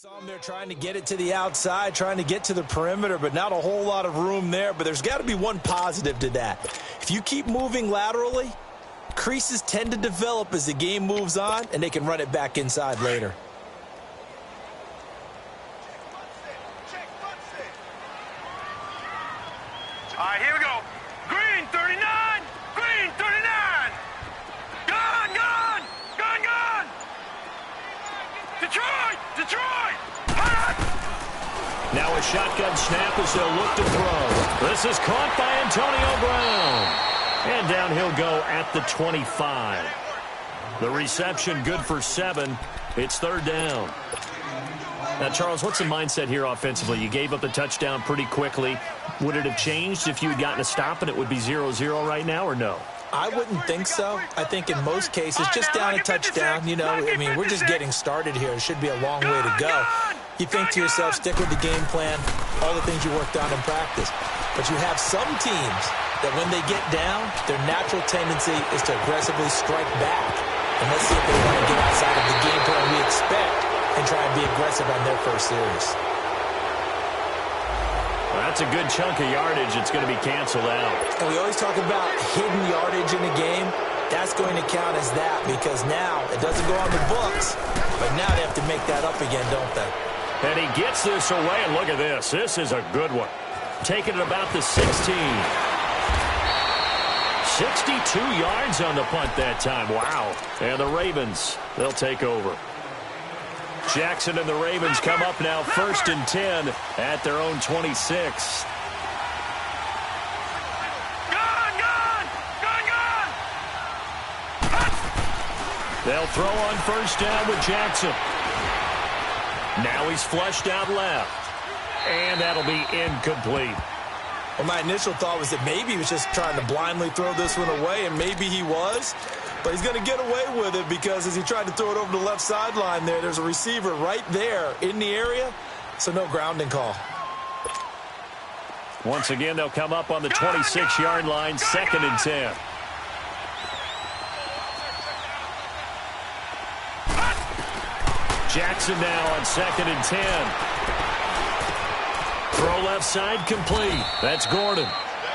On there trying to get it to the outside, trying to get to the perimeter, but not a whole lot of room there. But there's got to be one positive to that. If you keep moving laterally, creases tend to develop as the game moves on, and they can run it back inside later. All right, here we go. Green 39, green 39. Gone, gone, gone, gone. Detroit, Detroit. Now a shotgun snap as they'll look to throw. This is caught by Antonio Brown. And down he'll go at the 25. The reception good for 7. It's third down. Now, Charles, what's the mindset here offensively? You gave up the touchdown pretty quickly. Would it have changed if you had gotten a stop and it would be 0-0 right now, or no? I wouldn't think so. I think in most cases, just down a touchdown, you know, I mean, we're just getting started here. It should be a long way to go. You think to yourself, stick with the game plan, all the things you worked on in practice. But you have some teams that when they get down, their natural tendency is to aggressively strike back. And let's see if they want to get outside of the game plan we expect and try and be aggressive on their first series. Well, that's a good chunk of yardage. It's going to be canceled out. And we always talk about hidden yardage in a game. That's going to count as that because now it doesn't go on the books, but now they have to make that up again, don't they? And he gets this away, and look at this. This is a good one. Taking it about the 16. 62 yards on the punt that time. Wow. And the Ravens, they'll take over. Jackson and the Ravens come up now 1st and 10 at their own 26. Gone, gone, gone, gone. They'll throw on 1st down with Jackson. Now he's flushed out left. And that'll be incomplete. Well, my initial thought was that maybe he was just trying to blindly throw this one away, and maybe he was. But he's going to get away with it because as he tried to throw it over the left sideline there's a receiver right there in the area, so no grounding call. Once again, they'll come up on the 26-yard line, 2nd and 10. Jackson now on 2nd and 10. Throw left side complete. That's Gordon.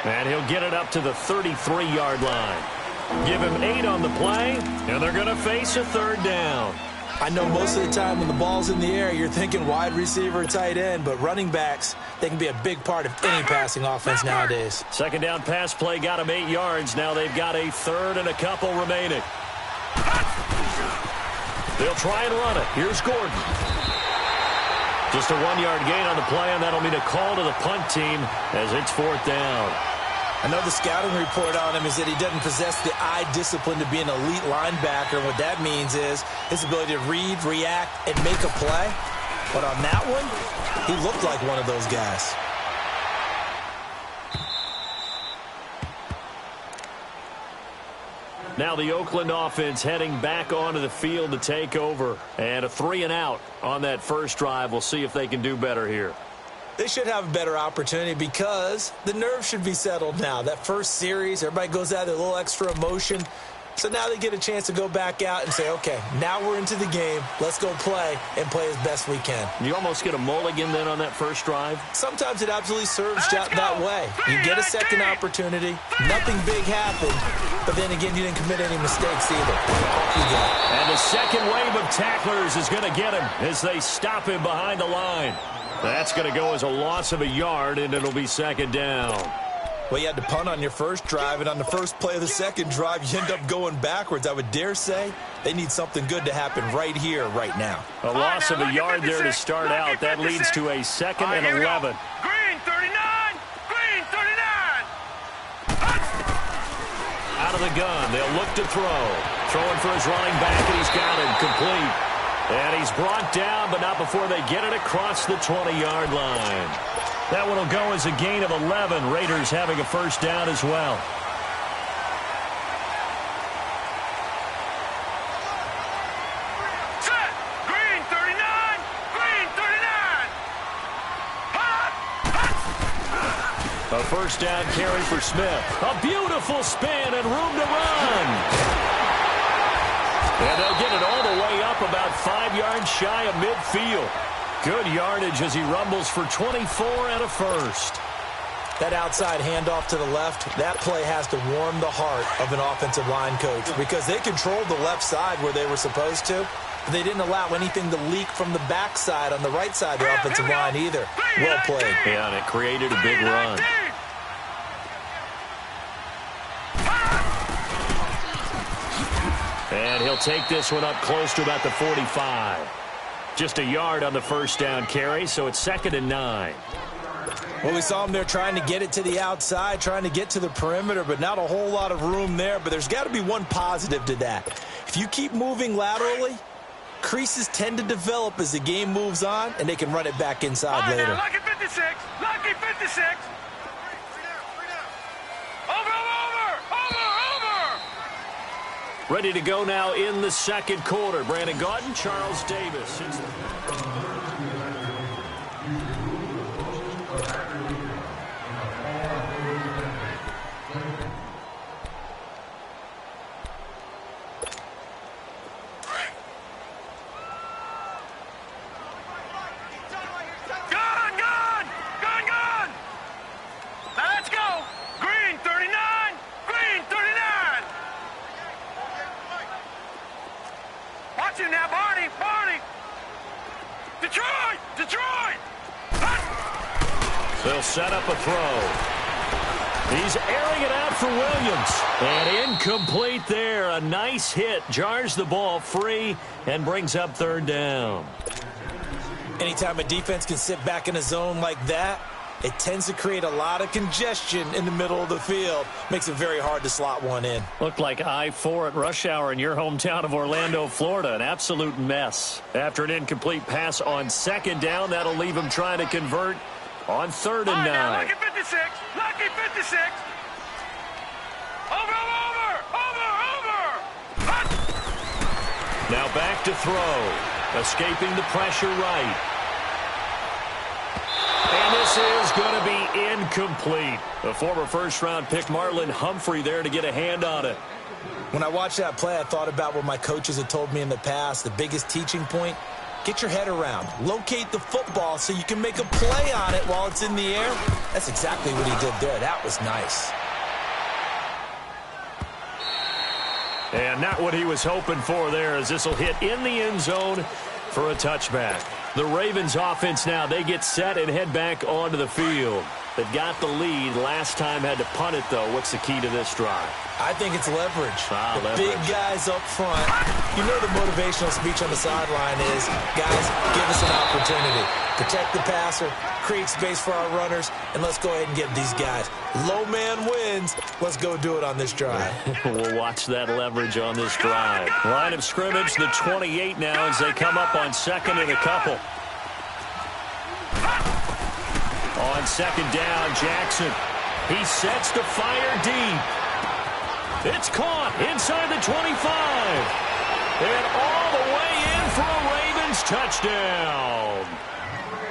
And he'll get it up to the 33-yard line. Give him 8 on the play, and they're going to face a 3rd down. I know most of the time when the ball's in the air, you're thinking wide receiver, tight end, but running backs, they can be a big part of any passing offense nowadays. 2nd down pass play got him 8 yards. Now they've got a 3rd and a couple remaining. They'll try and run it. Here's Gordon. Just a 1-yard gain on the play, and that'll mean a call to the punt team as it's 4th down. I know the scouting report on him is that he doesn't possess the eye discipline to be an elite linebacker. And what that means is his ability to read, react, and make a play. But on that one, he looked like one of those guys. Now the Oakland offense heading back onto the field to take over. And a 3-and-out on that first drive. We'll see if they can do better here. They should have a better opportunity because the nerves should be settled now. That first series, everybody goes out with a little extra emotion. So now they get a chance to go back out and say, okay, now we're into the game. Let's go play and play as best we can. You almost get a mulligan then on that first drive? Sometimes it absolutely serves that way. You get a second opportunity. Nothing big happened. But then again, you didn't commit any mistakes either. Off you go. And the second wave of tacklers is going to get him as they stop him behind the line. That's going to go as a loss of a yard, and it'll be 2nd down. Well, you had to punt on your first drive, and on the first play of the second drive, you end up going backwards. I would dare say they need something good to happen right here, right now. A loss of a yard there to start out. That leads to a 2nd and 11. Green 39, green 39. Out of the gun, they'll look to throw. Throwing for his running back, and he's got him complete. And he's brought down, but not before they get it across the 20-yard line. That one will go as a gain of 11. Raiders having a first down as well. Set. Green 39, green 39. A first down carry for Smith. A beautiful spin and room to run. And they'll get it all the way up about 5 yards shy of midfield. Good yardage as he rumbles for 24 and a first. That outside handoff to the left, that play has to warm the heart of an offensive line coach because they controlled the left side where they were supposed to, but they didn't allow anything to leak from the backside on the right side of the offensive line either. Well played. Yeah, and it created a big run. And he'll take this one up close to about the 45. Just a yard on the first down carry, so it's 2nd and 9. Well, we saw him there trying to get it to the outside, trying to get to the perimeter, but not a whole lot of room there. But there's got to be one positive to that. If you keep moving laterally, creases tend to develop as the game moves on, and they can run it back inside later. Now, lucky 56. Lucky 56. Over. Ready to go now in the second quarter. Brandon Gaudin, Charles Davis. Detroit! They'll set up a throw. He's airing it out for Williams. And incomplete there. A nice hit. Jars the ball free and brings up 3rd down. Anytime a defense can sit back in a zone like that, it tends to create a lot of congestion in the middle of the field. Makes it very hard to slot one in. Looked like I-4 at rush hour in your hometown of Orlando, Florida. An absolute mess. After an incomplete pass on 2nd down, that'll leave him trying to convert on 3rd and 9. Lucky 56. Lucky 56. Over. Now back to throw. Escaping the pressure right. And this is going to be incomplete. The former first-round pick Marlon Humphrey there to get a hand on it. When I watched that play, I thought about what my coaches had told me in the past. The biggest teaching point, get your head around. Locate the football so you can make a play on it while it's in the air. That's exactly what he did there. That was nice. And not what he was hoping for there, as this will hit in the end zone for a touchback. The Ravens offense now, they get set and head back onto the field. They've got the lead. Last time had to punt it, though. What's the key to this drive? I think it's leverage. Leverage. Big guys up front. You know the motivational speech on the sideline is, guys, give us an opportunity. Protect the passer, create space for our runners, and let's go ahead and get these guys. Low man wins. Let's go do it on this drive. We'll watch that leverage on this drive. Line of scrimmage, the 28 now as they come up on 2nd and a couple. On 2nd down, Jackson. He sets to fire deep. It's caught inside the 25. And all the way in for a Ravens touchdown.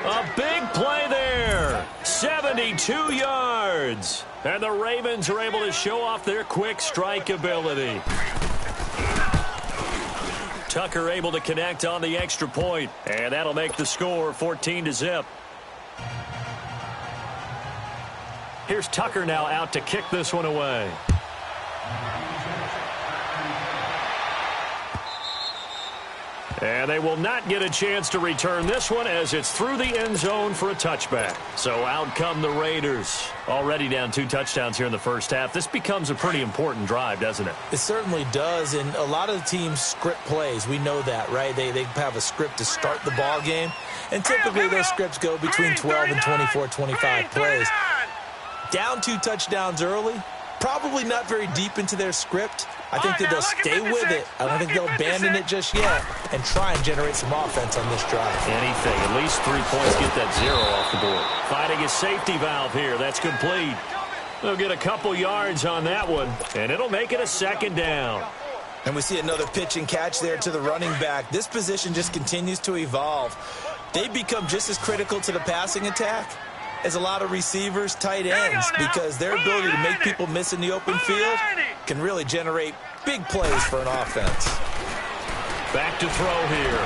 A big play there. 72 yards. And the Ravens are able to show off their quick strike ability. Tucker able to connect on the extra point. And that'll make the score 14-0. Here's Tucker now out to kick this one away. And they will not get a chance to return this one as it's through the end zone for a touchback. So out come the Raiders. Already down 2 touchdowns here in the first half. This becomes a pretty important drive, doesn't it? It certainly does, and a lot of the teams script plays. We know that, right? They have a script to start the ball game, and typically those scripts go between 12 and 24, 25 plays. Down 2 touchdowns early, probably not very deep into their script. I think that they'll stay with it. I don't think they'll abandon it just yet and try and generate some offense on this drive. Anything. At least 3 points, get that 0 off the board. Finding a safety valve here. That's complete. They'll get a couple yards on that one, and it'll make it a 2nd down. And we see another pitch and catch there to the running back. This position just continues to evolve. They become just as critical to the passing attack as a lot of receivers, tight ends, because their ability to make people miss in the open field can really generate big plays for an offense. Back to throw here.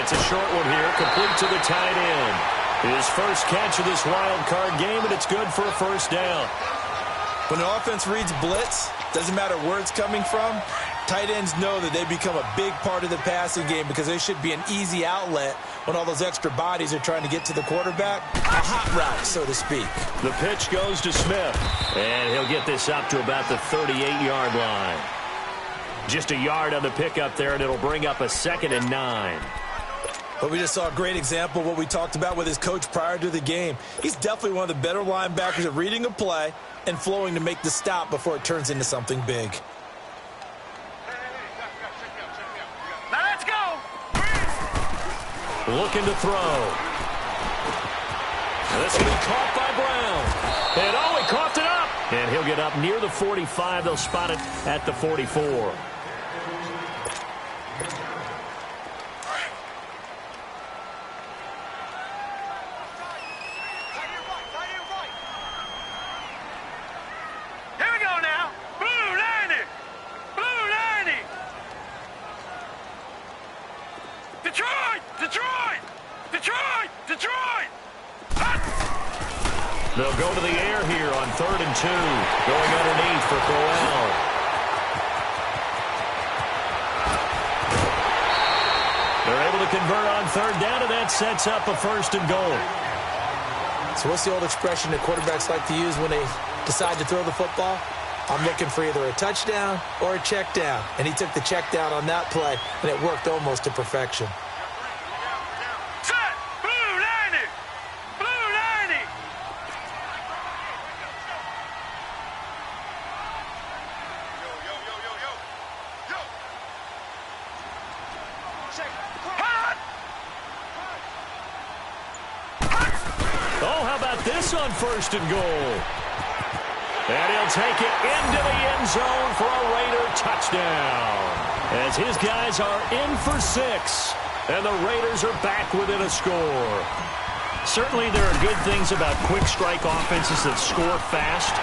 It's a short one here, complete to the tight end. His first catch of this wild card game, and it's good for a first down. When an offense reads blitz, doesn't matter where it's coming from, tight ends know that they become a big part of the passing game because they should be an easy outlet when all those extra bodies are trying to get to the quarterback. A hot route, so to speak. The pitch goes to Smith, and he'll get this up to about the 38-yard line. Just a yard on the pickup there, and it'll bring up a 2nd and 9. But we just saw a great example of what we talked about with his coach prior to the game. He's definitely one of the better linebackers at reading a play and flowing to make the stop before it turns into something big. Now let's go. Looking to throw. This will be caught by Brown. And he coughed it up. And he'll get up near the 45. They'll spot it at the 44. They'll go to the air here on 3rd and 2. Going underneath for Crowell. They're able to convert on 3rd down, and that sets up a 1st and goal. So what's the old expression that quarterbacks like to use when they decide to throw the football? I'm looking for either a touchdown or a check down. And he took the check down on that play, and it worked almost to perfection. On 1st and goal. And he'll take it into the end zone for a Raider touchdown. As his guys are in for 6. And the Raiders are back within a score. Certainly there are good things about quick strike offenses that score fast.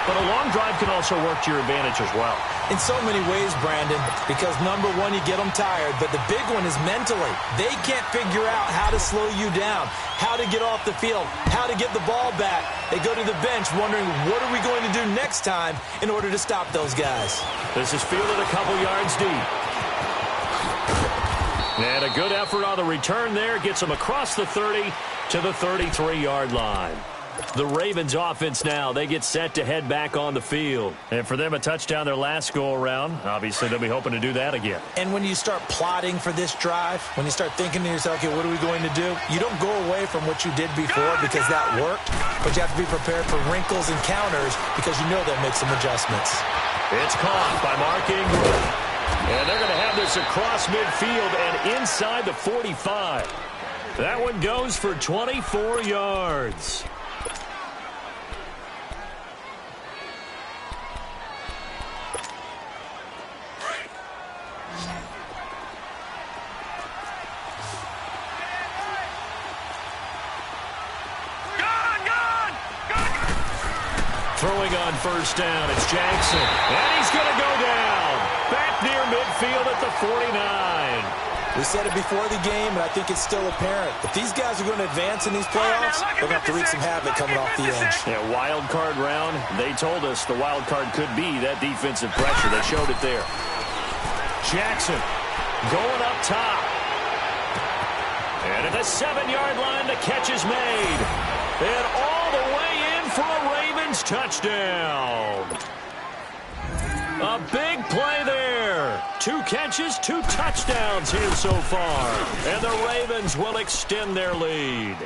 But a long drive can also work to your advantage as well. In so many ways, Brandon, because number one, you get them tired, but the big one is mentally. They can't figure out how to slow you down, how to get off the field, how to get the ball back. They go to the bench wondering, what are we going to do next time in order to stop those guys? This is fielded a couple yards deep. And a good effort on the return there. Gets them across the 30 to the 33-yard line. The Ravens offense now, they get set to head back on the field. And for them, a touchdown their last go-around. Obviously, they'll be hoping to do that again. And when you start plotting for this drive, when you start thinking to yourself, okay, what are we going to do? You don't go away from what you did before because that worked, but you have to be prepared for wrinkles and counters because you know they'll make some adjustments. It's caught by Mark Ingram. And they're going to have this across midfield and inside the 45. That one goes for 24 yards. Throwing on 1st down, it's Jackson. And he's going to go down. Back near midfield at the 49. We said it before the game, and I think it's still apparent. If these guys are going to advance in these playoffs, they're going to have to wreak some havoc coming off the edge. Yeah, wild card round. They told us the wild card could be that defensive pressure. They showed it there. Jackson going up top. And at the 7-yard line, the catch is made. And all the way in for a Ravens touchdown. A big play there. 2 catches, 2 touchdowns here so far. And the Ravens will extend their lead.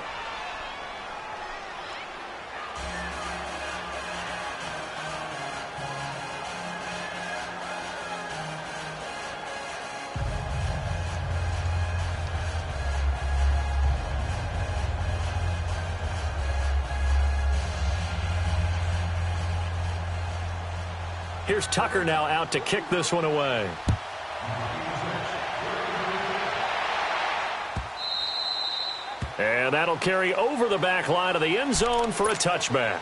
Here's Tucker now out to kick this one away. And that'll carry over the back line of the end zone for a touchback.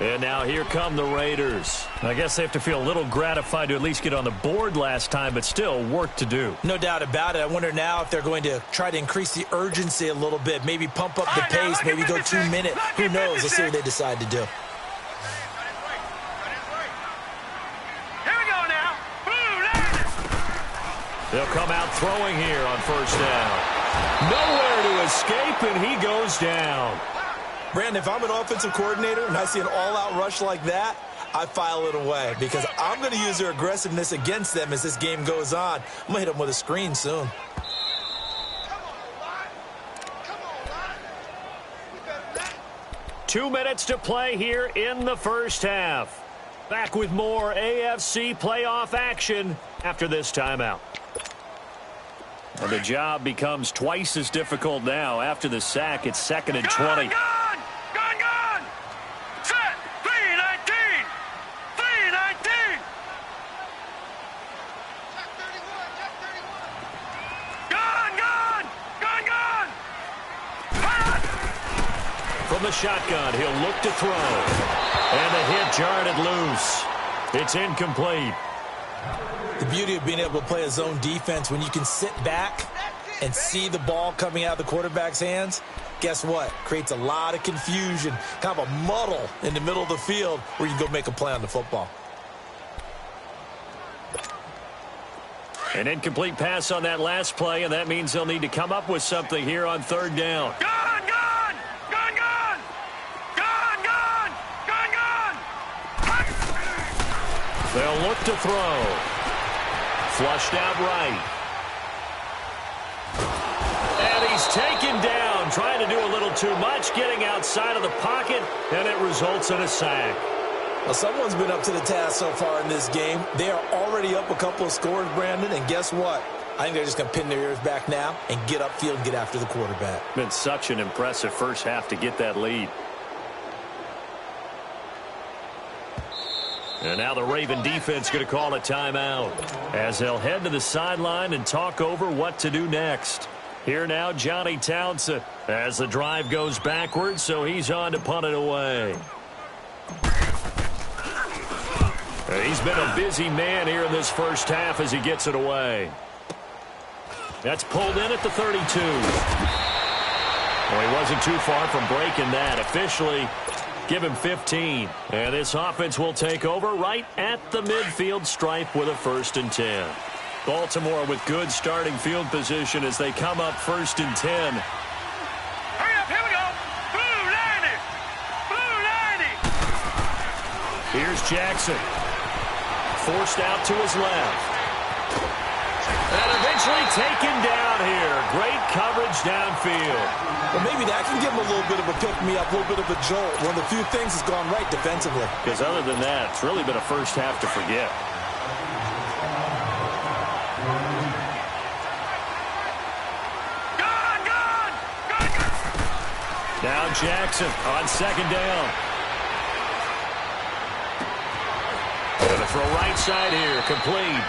And now here come the Raiders. I guess they have to feel a little gratified to at least get on the board last time, but still work to do. No doubt about it. I wonder now if they're going to try to increase the urgency a little bit, maybe pump up the pace, maybe go 2 minute. Who knows? Let's see what they decide to do. Here we go now. They'll come out throwing here on first down. Nowhere to escape, and he goes down. Brandon, if I'm an offensive coordinator and I see an all-out rush like that, I file it away because I'm going to use their aggressiveness against them as this game goes on. I'm going to hit them with a screen soon. Two minutes to play here in the first half. Back with more AFC playoff action after this timeout. And the job becomes twice as difficult now. After the sack, it's 2nd and 20. Gone! Set! 3-19! 3-19! Gone! From the shotgun, he'll look to throw. And the hit jarred it loose. It's incomplete. The beauty of being able to play a zone defense when you can sit back and see the ball coming out of the quarterback's hands, guess what? Creates a lot of confusion, kind of a muddle in the middle of the field where you can go make a play on the football. An incomplete pass on that last play, and that means they'll need to come up with something here on third down. Gone! They'll look to throw. Flushed out right. And he's taken down, trying to do a little too much, getting outside of the pocket, and it results in a sack. Well, someone's been up to the task so far in this game. They are already up a couple of scores, Brandon, and guess what? I think they're just going to pin their ears back now and get upfield and get after the quarterback. Been such an impressive first half to get that lead. And now the Raven defense going to call a timeout as they'll head to the sideline and talk over what to do next. Here now, Johnny Townsend as the drive goes backwards, so he's on to punt it away. He's been a busy man here in this first half as he gets it away. That's pulled in at the 32. Well, he wasn't too far from breaking that. Officially, give him 15. And this offense will take over right at the midfield stripe with a 1st and 10. Baltimore with good starting field position as they come up 1st and 10. Hurry up, here we go. Blue 90. Here's Jackson. Forced out to his left. And eventually taken down here. Great coverage downfield. Well, maybe that can give him a little bit of a pick-me-up, a little bit of a jolt. One of the few things that's gone right defensively. Because other than that, it's really been a first half to forget. Gone! Now Jackson on 2nd down. Gonna throw right side here, complete.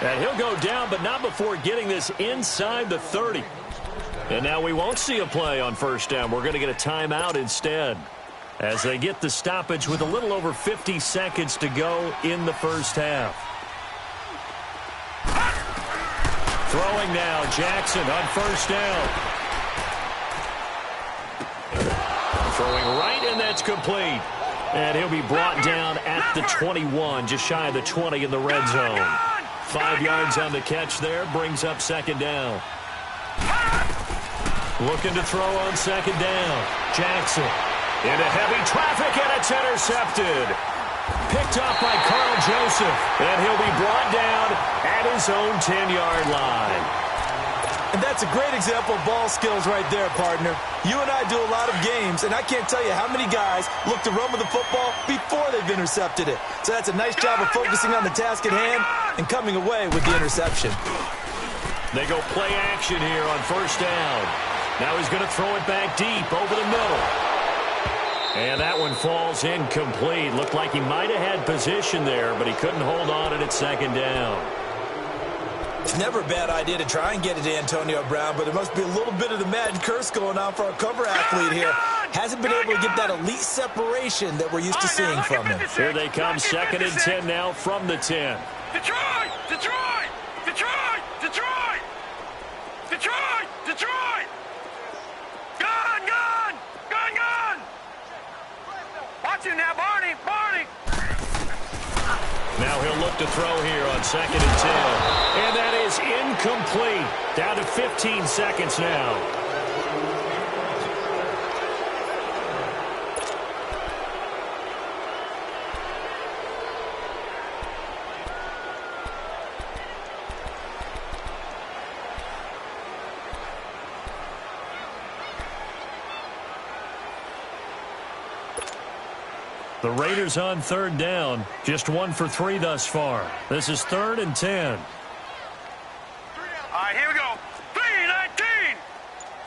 And he'll go down, but not before getting this inside the 30. And now we won't see a play on 1st down. We're going to get a timeout instead as they get the stoppage with a little over 50 seconds to go in the first half. Throwing now, Jackson on 1st down. Throwing right, and that's complete. And he'll be brought down at the 21, just shy of the 20 in the red zone. 5 yards on the catch there, brings up 2nd down. Looking to throw on 2nd down. Jackson into heavy traffic, and it's intercepted. Picked up by Carl Joseph, and he'll be brought down at his own 10-yard line. And that's a great example of ball skills right there, partner. You and I do a lot of games, and I can't tell you how many guys look to run with the football before they've intercepted it. So that's a nice job of focusing on the task at hand and coming away with the interception. They go play action here on 1st down. Now he's going to throw it back deep over the middle. And that one falls incomplete. Looked like he might have had position there, but he couldn't hold on it at 2nd down. It's never a bad idea to try and get it to Antonio Brown, but there must be a little bit of the Madden curse going on for our cover athlete here. Hasn't been able to get that elite separation that we're used to seeing from him. Here they come, 2nd and 10 now from the 10. Detroit! Detroit! Detroit! Detroit! Detroit! Detroit! Gun! Gun! Gun! Gun! Watch him now, Barney! Barney! Now he'll look to throw here on 2nd and 10. And that is incomplete. Down to 15 seconds now. The Raiders on 3rd down. Just 1 for 3 thus far. This is 3rd and 10. All right, here we go. 3-19!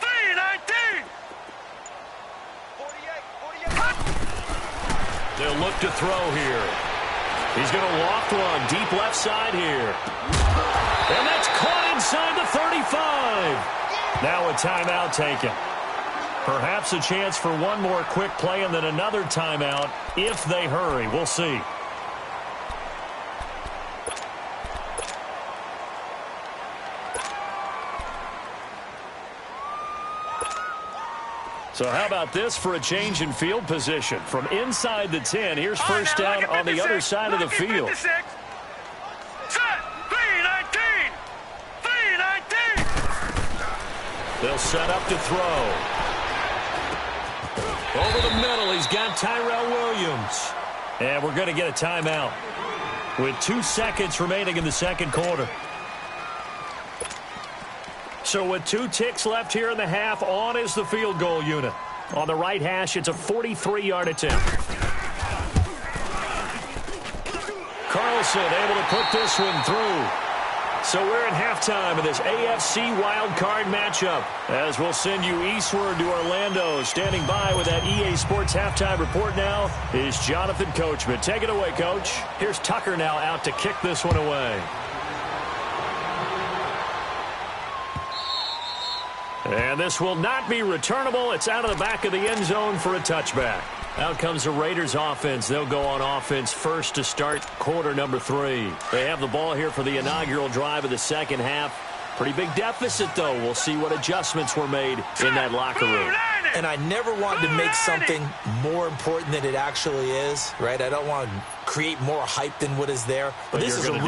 3-19! 48. They'll look to throw here. He's going to loft one deep left side here. And that's caught inside the 35. Now a timeout taken. Perhaps a chance for one more quick play and then another timeout if they hurry. We'll see. So how about this for a change in field position? From inside the 10, here's first down on the other side of the field. 3-19! 3-19! They'll set up to throw. Over the middle, he's got Tyrell Williams. And we're going to get a timeout with 2 seconds remaining in the second quarter. So with 2 ticks left here in the half, on is the field goal unit. On the right hash, it's a 43-yard attempt. Carlson able to put this one through. So we're in halftime of this AFC wildcard matchup. As we'll send you eastward to Orlando. Standing by with that EA Sports halftime report now is Jonathan Coachman. Take it away, Coach. Here's Tucker now out to kick this one away. And this will not be returnable. It's out of the back of the end zone for a touchback. Out comes the Raiders offense. They'll go on offense first to start quarter number 3. They have the ball here for the inaugural drive of the second half. Pretty big deficit, though. We'll see what adjustments were made in that locker room. And I never wanted to make something more important than it actually is, right? I don't want to create more hype than what is there. But this is I'm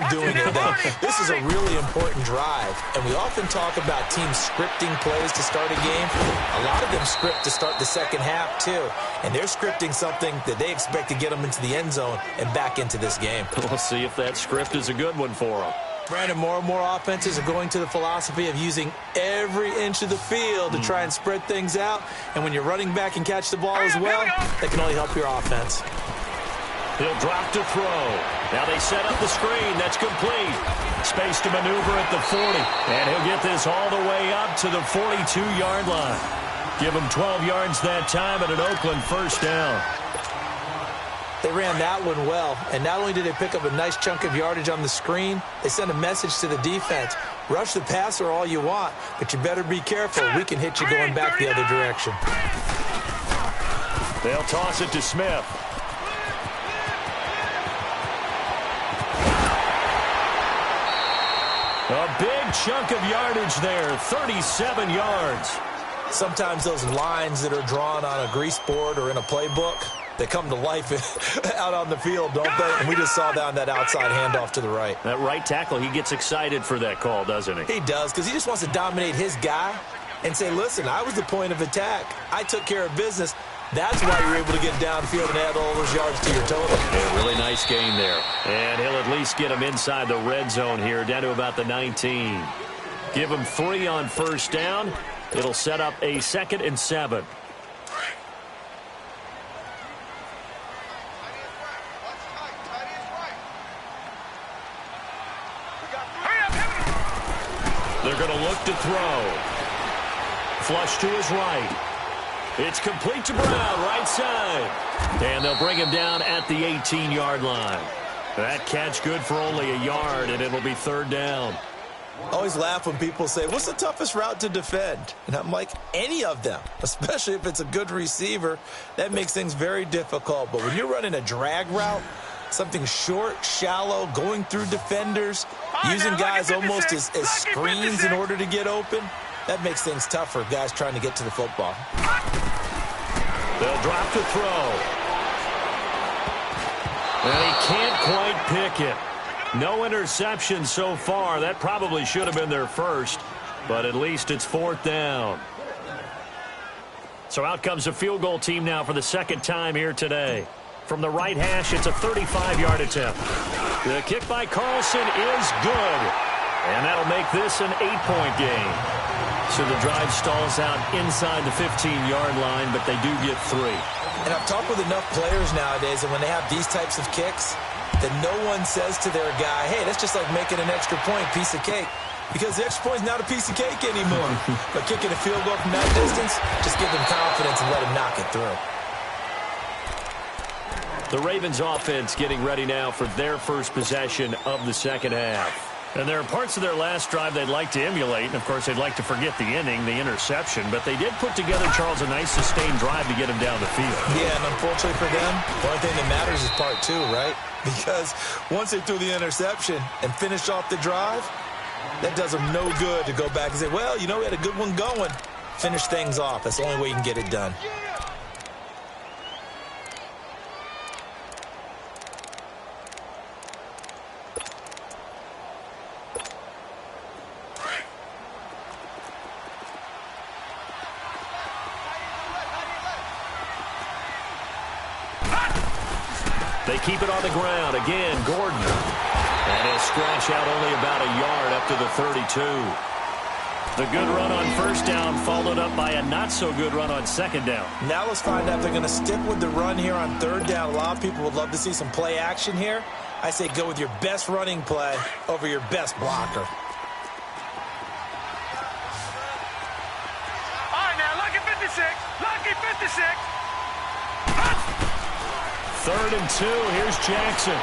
doing it, though. This is a really important drive. And we often talk about teams scripting plays to start a game. A lot of them script to start the second half, too. And they're scripting something that they expect to get them into the end zone and back into this game. We'll see if that script is a good one for them. Brandon, more and more offenses are going to the philosophy of using every inch of the field to try and spread things out. And when you're running back and catch the ball as well, that can only help your offense. He'll drop to throw. Now they set up the screen. That's complete. Space to maneuver at the 40. And he'll get this all the way up to the 42-yard line. Give him 12 yards that time at an Oakland first down. They ran that one well, and not only did they pick up a nice chunk of yardage on the screen, they sent a message to the defense. Rush the passer all you want, but you better be careful. We can hit you going back the other direction. They'll toss it to Smith. A big chunk of yardage there, 37 yards. Sometimes those lines that are drawn on a grease board or in a playbook, they come to life out on the field, don't they? And we just saw down that outside handoff to the right. That right tackle, he gets excited for that call, doesn't he? He does, because he just wants to dominate his guy and say, listen, I was the point of attack. I took care of business. That's why you're able to get downfield and add all those yards to your total. Yeah, really nice game there. And he'll at least get him inside the red zone here, down to about the 19. Give him 3 on first down. It'll set up a 2nd and 7. They're going to look to throw. Flush to his right. It's complete to Brown, right side. And they'll bring him down at the 18-yard line. That catch good for only a yard, and it'll be 3rd down. I always laugh when people say, what's the toughest route to defend? And I'm like, any of them, especially if it's a good receiver. That makes things very difficult. But when you're running a drag route, something short, shallow, going through defenders, using guys almost as screens in order to get open, that makes things tough for guys trying to get to the football. They'll drop to throw. And he can't quite pick it. No interception so far. That probably should have been their first, but at least it's 4th down. So out comes a field goal team now for the second time here today. From the right hash, it's a 35-yard attempt. The kick by Carlson is good, and that'll make this an 8-point game. So the drive stalls out inside the 15-yard line, but they do get 3. And I've talked with enough players nowadays, and when they have these types of kicks, that no one says to their guy, hey, that's just like making an extra point, piece of cake. Because the extra point is not a piece of cake anymore. But kicking a field goal from that distance, just give them confidence and let them knock it through. The Ravens offense getting ready now for their first possession of the second half. And there are parts of their last drive they'd like to emulate. And, of course, they'd like to forget the inning, the interception. But they did put together, Charles, a nice sustained drive to get him down the field. Yeah, and unfortunately for them, the only thing that matters is part 2, right? Because once they threw the interception and finished off the drive, that does them no good to go back and say, well, you know, we had a good one going. Finish things off. That's the only way you can get it done. They keep it on the ground. Again, Gordon. And he'll scratch out only about a yard up to the 32. The good run on first down followed up by a not-so-good run on second down. Now let's find out if they're going to stick with the run here on third down. A lot of people would love to see some play action here. I say go with your best running play over your best blocker. All right, now, lucky 56. Lucky 56. 3rd and 2. Here's Jackson.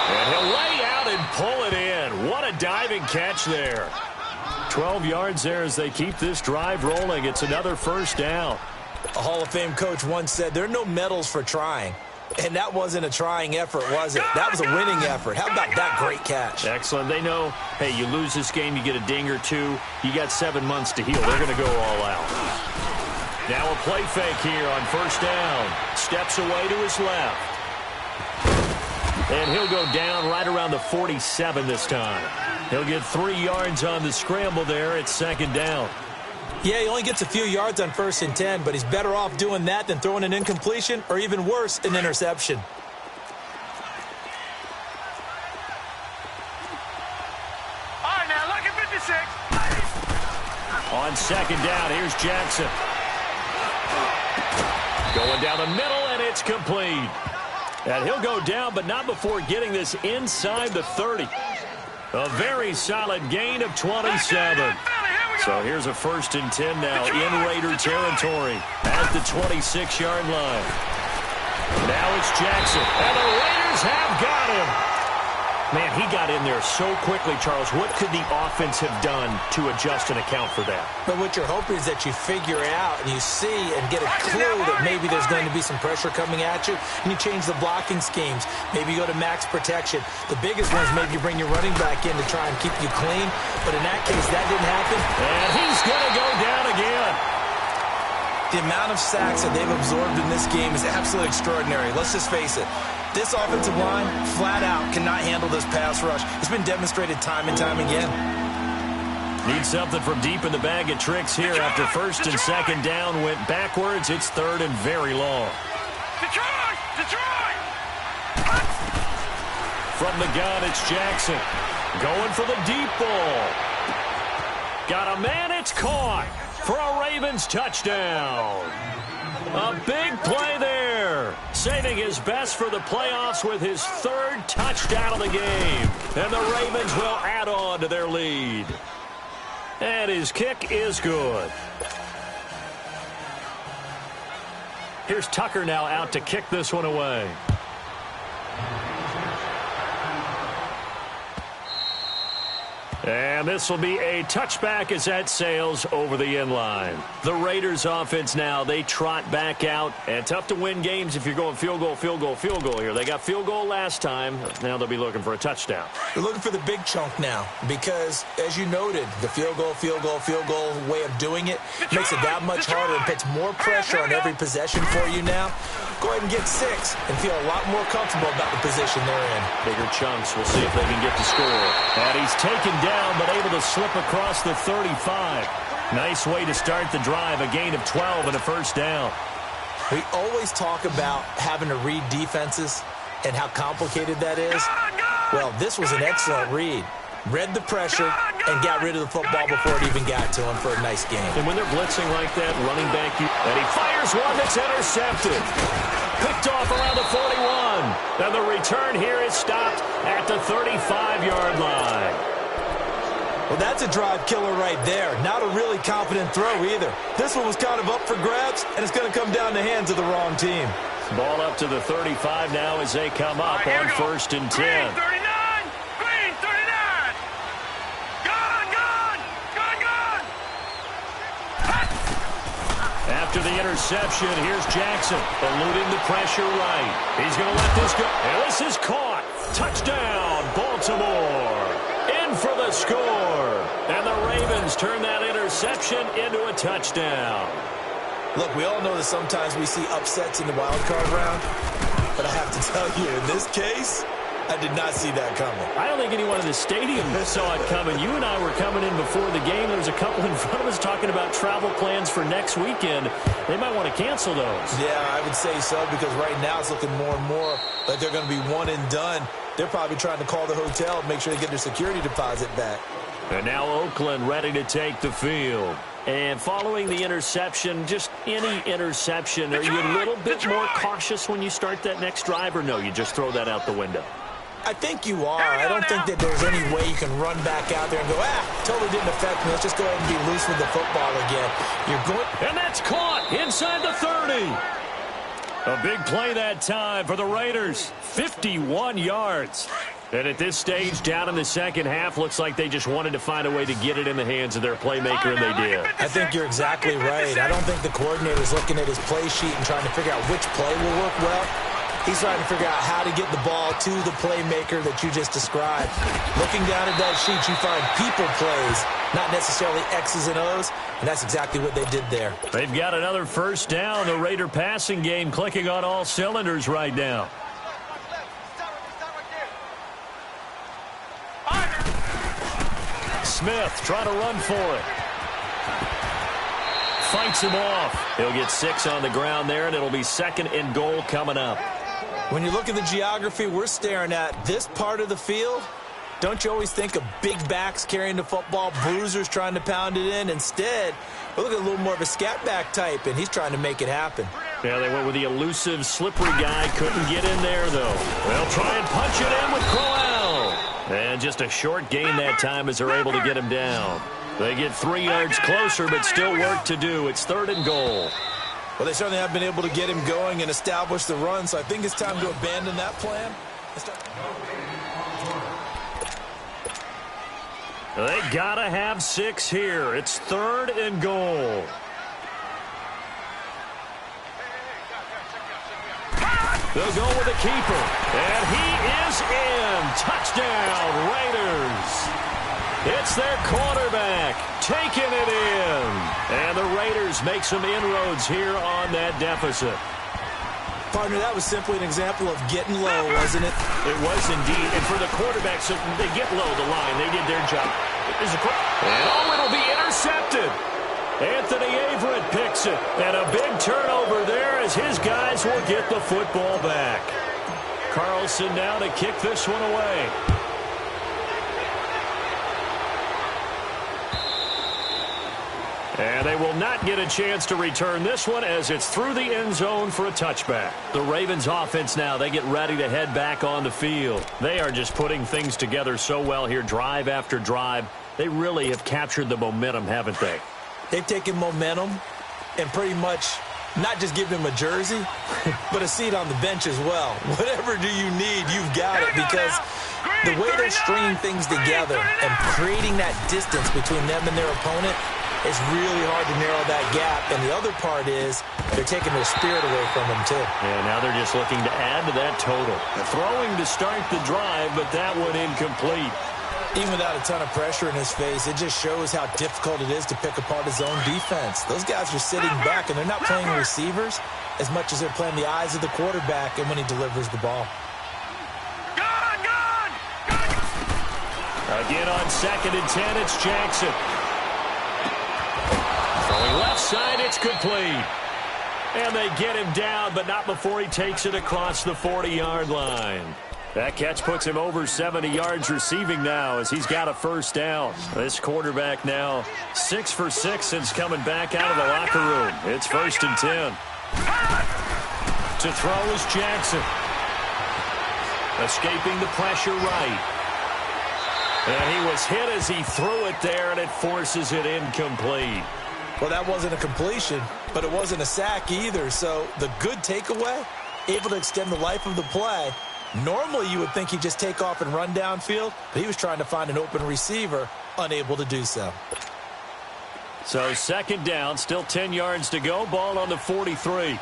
And he'll lay out and pull it in. What a diving catch there. 12 yards there as they keep this drive rolling. It's another first down. A Hall of Fame coach once said, there are no medals for trying. And that wasn't a trying effort, was it? That was a winning effort. How about that great catch? Excellent. They know, hey, you lose this game, you get a ding or two. You got 7 months to heal. They're going to go all out. Now a play fake here on first down. Steps away to his left. And he'll go down right around the 47 this time. He'll get 3 yards on the scramble there at second down. Yeah, he only gets a few yards on 1st and 10, but he's better off doing that than throwing an incompletion or even worse, an interception. All right, now, lucky 56. On second down, here's Jackson. Going down the middle, and it's complete. And he'll go down, but not before getting this inside the 30. A very solid gain of 27. So here's a 1st and 10 now in Raider territory at the 26-yard line. Now it's Jackson, and the Raiders have got him. Man, he got in there so quickly, Charles. What could the offense have done to adjust and account for that? But what you're hoping is that you figure out and you see and get a clue that maybe there's going to be some pressure coming at you, and you change the blocking schemes. Maybe you go to max protection. The biggest one is maybe you bring your running back in to try and keep you clean. But in that case, that didn't happen. And he's going to go down again. The amount of sacks that they've absorbed in this game is absolutely extraordinary. Let's just face it. This offensive line, flat out, cannot handle this pass rush. It's been demonstrated time and time again. Need something from deep in the bag of tricks here after 1st and 2nd down went backwards. It's 3rd and very long. Detroit! Detroit! From the gun, it's Jackson. Going for the deep ball. Got a man, it's caught for a Ravens touchdown. A big play there. Saving his best for the playoffs with his 3rd touchdown of the game. And the Ravens will add on to their lead. And his kick is good. Here's Tucker now out to kick this one away. And this will be a touchback as that sails over the end line. The Raiders offense now, they trot back out. And tough to win games if you're going field goal, field goal, field goal here. They got field goal last time. Now they'll be looking for a touchdown. They're looking for the big chunk now because, as you noted, the field goal way of doing it makes it that much harder and puts more pressure on every possession for you now. Go ahead and get 6 and feel a lot more comfortable about the position they're in. Bigger chunks. We'll see if they can get to score. And he's taken down, but able to slip across the 35. Nice way to start the drive. A gain of 12 and a first down. We always talk about having to read defenses and how complicated that is. Well, this was an excellent read. Read the pressure and got rid of the football before it even got to him for a nice game. And when they're blitzing like that, running back, and he fires one that's intercepted. Picked off around the 41. And the return here is stopped at the 35-yard line. Well, that's a drive killer right there. Not a really confident throw either. This one was kind of up for grabs, and it's going to come down the hands of the wrong team. Ball up to the 35 now as they come up on 1st and 10. After the interception, here's Jackson, eluding the pressure right. He's going to let this go. And this is caught. Touchdown, Baltimore. In for the score. And the Ravens turn that interception into a touchdown. Look, we all know that sometimes we see upsets in the wild card round. But I have to tell you, in this case, I did not see that coming. I don't think anyone in the stadium saw it coming. You and I were coming in before the game. There was a couple in front of us talking about travel plans for next weekend. They might want to cancel those. Yeah, I would say so because right now it's looking more and more like they're going to be one and done. They're probably trying to call the hotel and make sure they get their security deposit back. And now Oakland ready to take the field. And following the interception, just any interception, are you a little bit more cautious when you start that next drive, or no, you just throw that out the window? I think you are. I don't think that there's any way you can run back out there and go, totally didn't affect me. Let's just go ahead and be loose with the football again. You're going. And that's caught inside the 30. A big play that time for the Raiders. 51 yards. And at this stage, down in the second half, looks like they just wanted to find a way to get it in the hands of their playmaker, and they did. I think you're exactly right. I don't think the coordinator's looking at his play sheet and trying to figure out which play will work well. He's trying to figure out how to get the ball to the playmaker that you just described. Looking down at that sheet, you find people plays, not necessarily X's and O's, and that's exactly what they did there. They've got another first down. The Raider passing game clicking on all cylinders right now. Smith trying to run for it. Fights him off. He'll get 6 on the ground there, and it'll be 2nd and goal coming up. When you look at the geography we're staring at, this part of the field, don't you always think of big backs carrying the football, bruisers trying to pound it in? Instead, we look at a little more of a scat back type, and he's trying to make it happen. Yeah, they went with the elusive, slippery guy. Couldn't get in there, though. They'll try and punch it in with Crowell. And just a short gain that time as they're able to get him down. They get 3 yards closer, but still work to do. It's 3rd and goal. Well, they certainly have been able to get him going and establish the run, so I think it's time to abandon that plan. They gotta have 6 here. It's 3rd and goal. They'll go with the keeper. And he is in. Touchdown, Raiders. It's their quarterback taking it in. And the Raiders make some inroads here on that deficit. Partner, that was simply an example of getting low, wasn't it? It was indeed. And for the quarterback, so they get low the line. They did their job. It'll be intercepted. Anthony Averett picks it. And a big turnover there as his guys will get the football back. Carlson now to kick this one away. And they will not get a chance to return this one as it's through the end zone for a touchback. The Ravens offense now, they get ready to head back on the field. They are just putting things together so well here, drive after drive. They really have captured the momentum, haven't they? They've taken momentum and pretty much not just give him a jersey, but a seat on the bench as well. Whatever do you need, you've got it, because the way they're stringing things together and creating that distance between them and their opponent, it's really hard to narrow that gap. And the other part is they're taking their spirit away from them, too. And now they're just looking to add to that total. Throwing to start the drive, but that one incomplete. Even without a ton of pressure in his face, it just shows how difficult it is to pick apart his own defense. Those guys are sitting back, and they're not playing receivers as much as they're playing the eyes of the quarterback and when he delivers the ball. Again on 2nd and 10, it's Jackson. Throwing left side, it's complete. And they get him down, but not before he takes it across the 40-yard line. That catch puts him over 70 yards receiving now as he's got a first down. This quarterback now 6 for 6 since coming back out of the locker room. It's 1st and 10. To throw is Jackson. Escaping the pressure right. And he was hit as he threw it there, and it forces it incomplete. Well, that wasn't a completion, but it wasn't a sack either. So the good takeaway, able to extend the life of the play. Normally, you would think he'd just take off and run downfield, but he was trying to find an open receiver, unable to do so. So 2nd down, still 10 yards to go. Ball on the 43.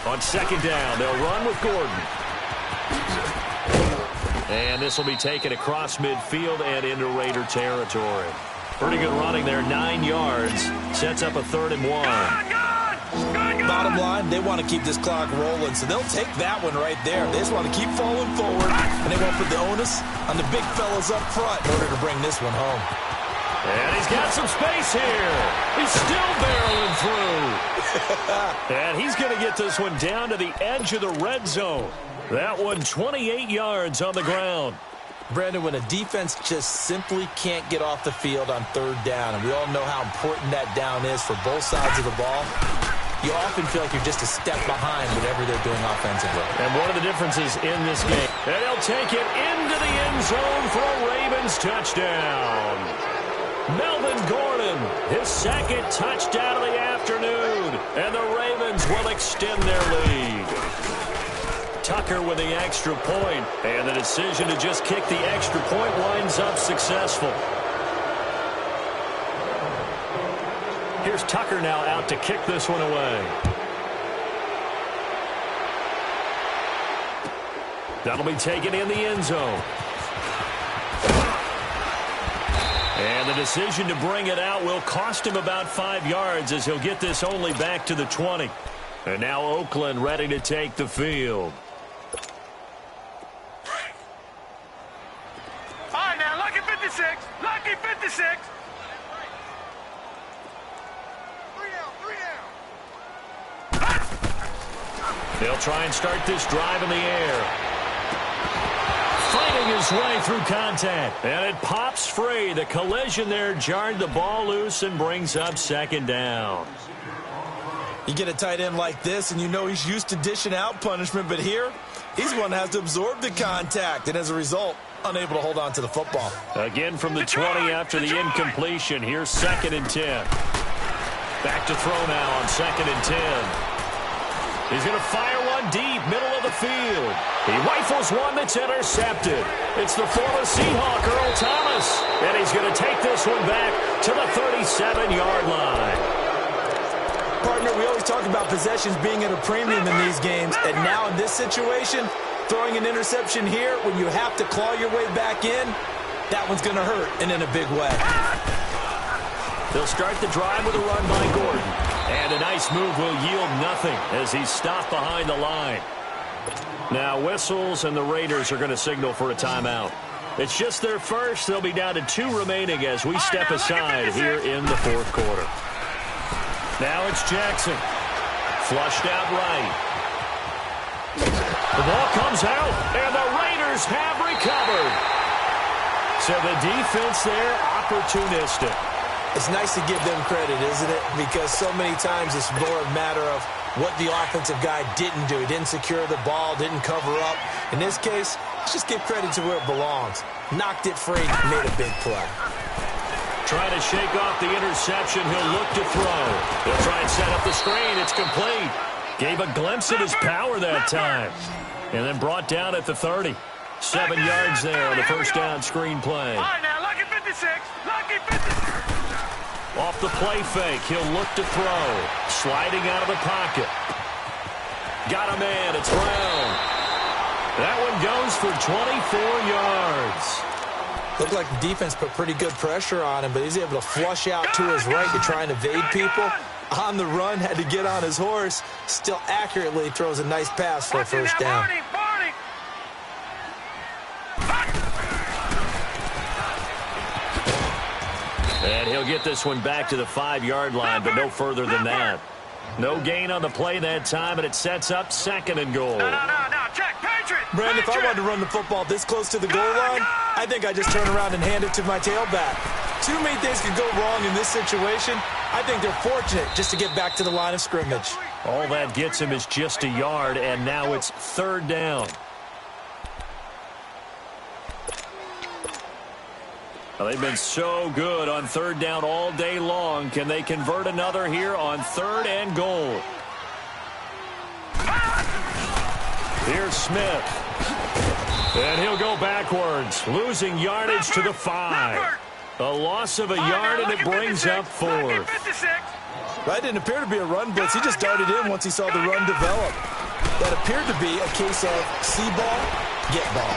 On 2nd down, they'll run with Gordon. And this will be taken across midfield and into Raider territory. Pretty good running there, 9 yards. Sets up a 3rd and 1. Bottom line, they want to keep this clock rolling, so they'll take that one right there. They just want to keep falling forward, and they won't put the onus on the big fellas up front in order to bring this one home. And he's got some space here. He's still barreling through. And he's going to get this one down to the edge of the red zone. That one 28 yards on the ground. Brandon, when a defense just simply can't get off the field on 3rd down, and we all know how important that down is for both sides of the ball, you often feel like you're just a step behind whatever they're doing offensively. And one of the differences in this game, and he'll take it into the end zone for a Ravens touchdown. Melvin Gordon, his 2nd touchdown of the afternoon, and the Ravens will extend their lead. Tucker with the extra point, and the decision to just kick the extra point winds up successful. Here's Tucker now out to kick this one away. That'll be taken in the end zone. And the decision to bring it out will cost him about 5 yards as he'll get this only back to the 20. And now Oakland ready to take the field. All right, now, lucky 56. Lucky 56. They'll try and start this drive in the air. Fighting his way through contact. And it pops free. The collision there jarred the ball loose and brings up 2nd down. You get a tight end like this, and you know he's used to dishing out punishment, but here, he's the one that has to absorb the contact, and as a result, unable to hold on to the football. Again from the 20 after the incompletion. Here's 2nd and 10. Back to throw now on 2nd and 10. He's going to fire one deep, middle of the field. He rifles one that's intercepted. It's the former Seahawk, Earl Thomas. And he's going to take this one back to the 37-yard line. Partner, we always talk about possessions being at a premium in these games. And now in this situation, throwing an interception here when you have to claw your way back in, that one's going to hurt, and in a big way. They'll start the drive with a run by Gordon. And a nice move will yield nothing as he's stopped behind the line. Now whistles, and the Raiders are going to signal for a timeout. It's just their first. They'll be down to 2 remaining as we step aside here in the 4th quarter. Now it's Jackson. Flushed out right. The ball comes out, and the Raiders have recovered. So the defense there, opportunistic. It's nice to give them credit, isn't it? Because so many times it's more a matter of what the offensive guy didn't do. He didn't secure the ball, didn't cover up. In this case, let's just give credit to where it belongs. Knocked it free, made a big play. Trying to shake off the interception. He'll look to throw. He'll try and set up the screen. It's complete. Gave a glimpse of his power that time. And then brought down at the 30. 7 yards there on the first down screen play. All right, now, lucky 56. Lucky 56. Off the play fake. He'll look to throw. Sliding out of the pocket. Got a man. It's Brown. That one goes for 24 yards. Looked like the defense put pretty good pressure on him, but he's able to flush out to his right to try and evade people. On the run, had to get on his horse. Still accurately throws a nice pass for a first down. And he'll get this one back to the 5-yard line, but no further than that. No gain on the play that time, and it sets up 2nd and goal. No, check, Patriot. Brandon, if I wanted to run the football this close to the goal line, I think I just turn around and hand it to my tailback. Too many things could go wrong in this situation. I think they're fortunate just to get back to the line of scrimmage. All that gets him is just a yard, and now it's 3rd down. Well, they've been so good on 3rd down all day long. Can they convert another here on 3rd and goal? Here's Smith. And he'll go backwards, losing yardage to the 5. A loss of a yard, and it brings up 4th. That didn't appear to be a run blitz. He just darted in once he saw the run develop. That appeared to be a case of see ball, get ball.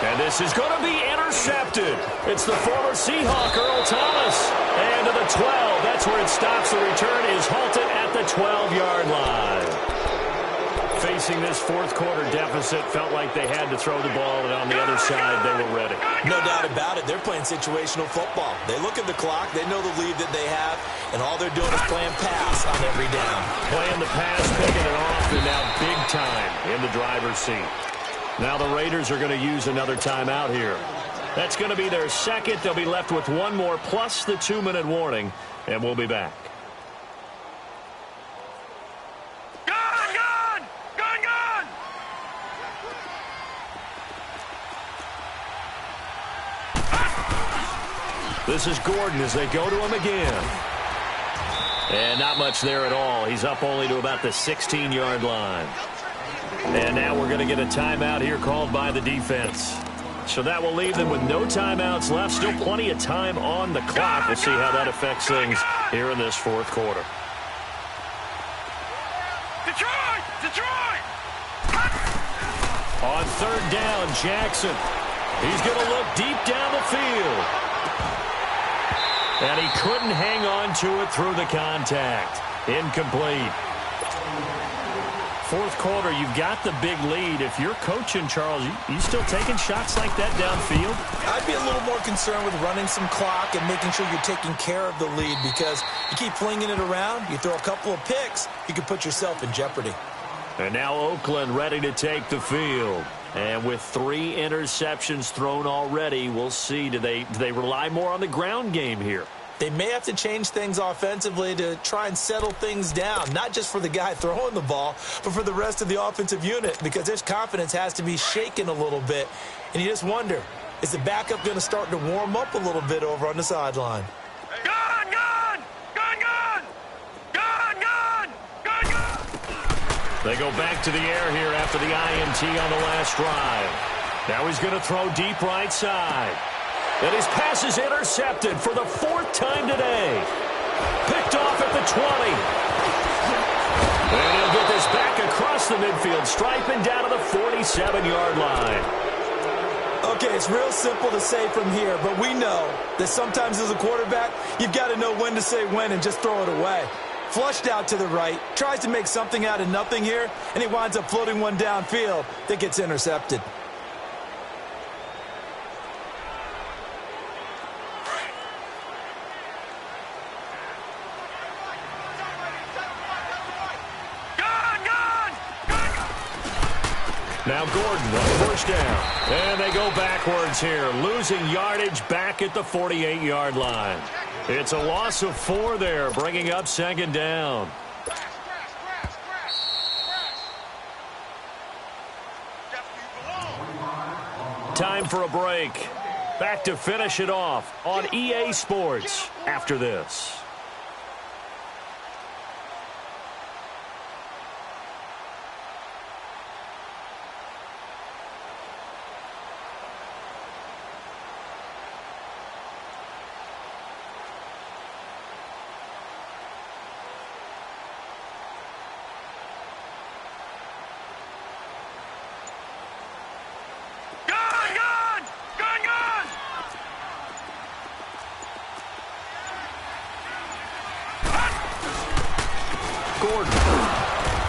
And this is going to be intercepted. It's the former Seahawk, Earl Thomas. And to the 12. That's where it stops. The return is halted at the 12-yard line. Facing this 4th quarter deficit, felt like they had to throw the ball, and on the other side, they were ready. No doubt about it. They're playing situational football. They look at the clock. They know the lead that they have, and all they're doing is playing pass on every down. Playing the pass, picking it off, and now big time in the driver's seat. Now the Raiders are going to use another timeout here. That's going to be their 2nd. They'll be left with 1 more plus the 2-minute warning, and we'll be back. This is Gordon as they go to him again. And not much there at all. He's up only to about the 16-yard line. And now we're going to get a timeout here called by the defense. So that will leave them with no timeouts left. Still plenty of time on the clock. We'll see how that affects things here in this 4th quarter. Detroit! On 3rd down, Jackson. He's going to look deep down the field. And he couldn't hang on to it through the contact. Incomplete. 4th quarter, you've got the big lead. If you're coaching, Charles, you still taking shots like that downfield? I'd be a little more concerned with running some clock and making sure you're taking care of the lead, because you keep flinging it around, you throw a couple of picks, you could put yourself in jeopardy. And now Oakland ready to take the field. And with 3 interceptions thrown already, we'll see. Do they rely more on the ground game here? They may have to change things offensively to try and settle things down, not just for the guy throwing the ball, but for the rest of the offensive unit, because their confidence has to be shaken a little bit. And you just wonder, is the backup going to start to warm up a little bit over on the sideline? They go back to the air here after the INT on the last drive. Now he's going to throw deep right side. And his pass is intercepted for the 4th time today. Picked off at the 20. And he'll get this back across the midfield stripe and down to the 47-yard line. Okay, it's real simple to say from here, but we know that sometimes as a quarterback, you've got to know when to say when and just throw it away. Flushed out to the right, tries to make something out of nothing here, and he winds up floating one downfield that gets intercepted. Now Gordon on the first down. And they go backwards here, losing yardage back at the 48-yard line. It's a loss of 4 there, bringing up 2nd down. Time for a break. Back to finish it off on EA Sports after this.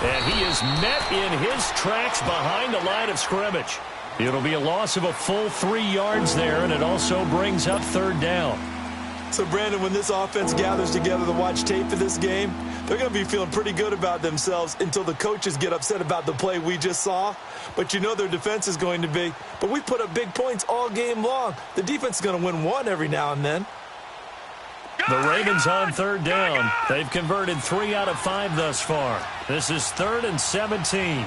And he is met in his tracks behind the line of scrimmage. It'll be a loss of a full 3 yards there, and it also brings up third down. So, Brandon, when this offense gathers together to watch tape for this game, they're going to be feeling pretty good about themselves until the coaches get upset about the play we just saw. But you know their defense is going to be. But we put up big points all game long. The defense is going to win one every now and then. The Ravens on third down. They've converted 3 out of 5 thus far. This is 3rd and 17.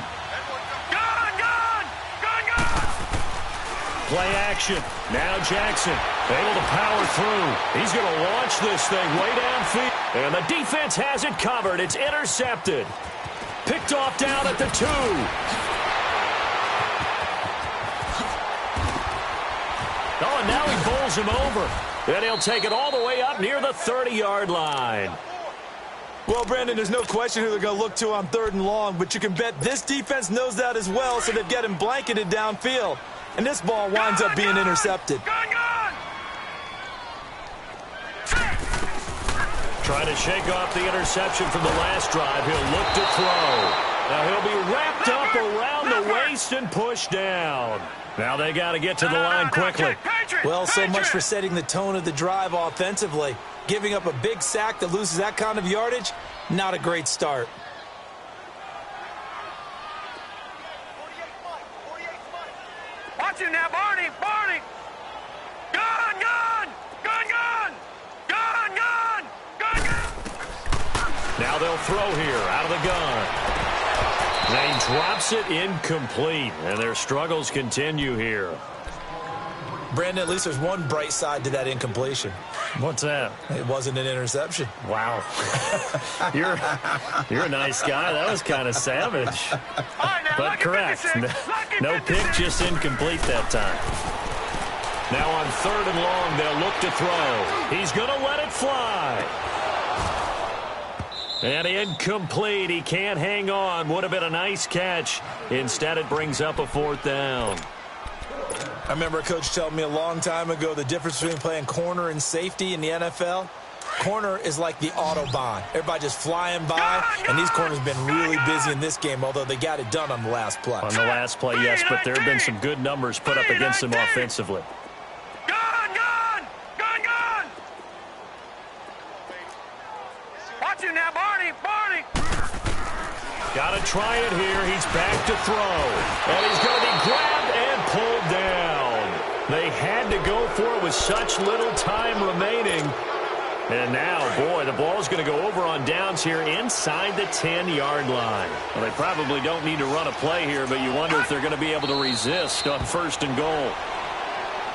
Play action. Now Jackson able to power through. He's going to launch this thing way downfield. And the defense has it covered. It's intercepted. Picked off down at the 2. Oh, and now he bowls him over. And he'll take it all the way up near the 30-yard line. Well, Brandon, there's no question who they're going to look to on 3rd and long, but you can bet this defense knows that as well, so they've got him blanketed downfield. And this ball winds up being intercepted. Trying to shake off the interception from the last drive. He'll look to throw. Now he'll be wrapped up around the waist and pushed down. Now they got to get to the line quickly. Well, so much for setting the tone of the drive offensively. Giving up a big sack that loses that kind of yardage, not a great start. Watch him now, Barney! Barney! Gun! Gun! Gun! Gun! Gun! Gun! Gun! Gun! Now they'll throw here out of the gun. And he drops it incomplete, and their struggles continue here. Brandon, at least there's one bright side to that incompletion. What's that? It wasn't an interception. Wow. You're a nice guy. That was kind of savage. But correct. No pick, just incomplete that time. Now on 3rd and long, they'll look to throw. He's going to let it fly. And incomplete. He can't hang on. Would have been a nice catch. Instead, it brings up a 4th down. I remember a coach telling me a long time ago the difference between playing corner and safety in the NFL. Corner is like the Autobahn. Everybody just flying by, and these corners have been really busy in this game, although they got it done on the last play. On the last play, yes, but there have been some good numbers put up against them offensively. Gun! Gun! Gun! Gun! Watch him now, Barney! Barney! Got to try it here. He's back to throw. And he's going to be grabbed and pulled down. They had to go for it with such little time remaining. And now, boy, the ball's going to go over on downs here inside the 10-yard line. Well, they probably don't need to run a play here, but you wonder if they're going to be able to resist on 1st and goal.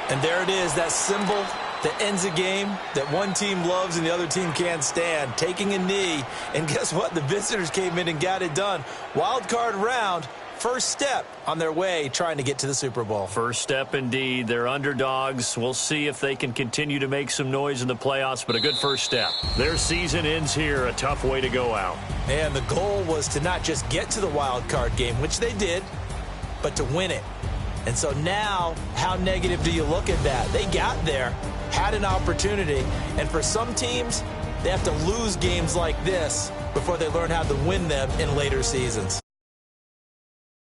And there it is, that symbol that ends a game that one team loves and the other team can't stand, taking a knee. And guess what? The visitors came in and got it done. Wild card round, first step on their way trying to get to the Super Bowl. First step indeed. They're underdogs. We'll see if they can continue to make some noise in the playoffs, but a good first step. Their season ends here, a tough way to go out. And the goal was to not just get to the wild card game, which they did, but to win it. And so now, how negative do you look at that? They got there, had an opportunity, and for some teams, they have to lose games like this before they learn how to win them in later seasons.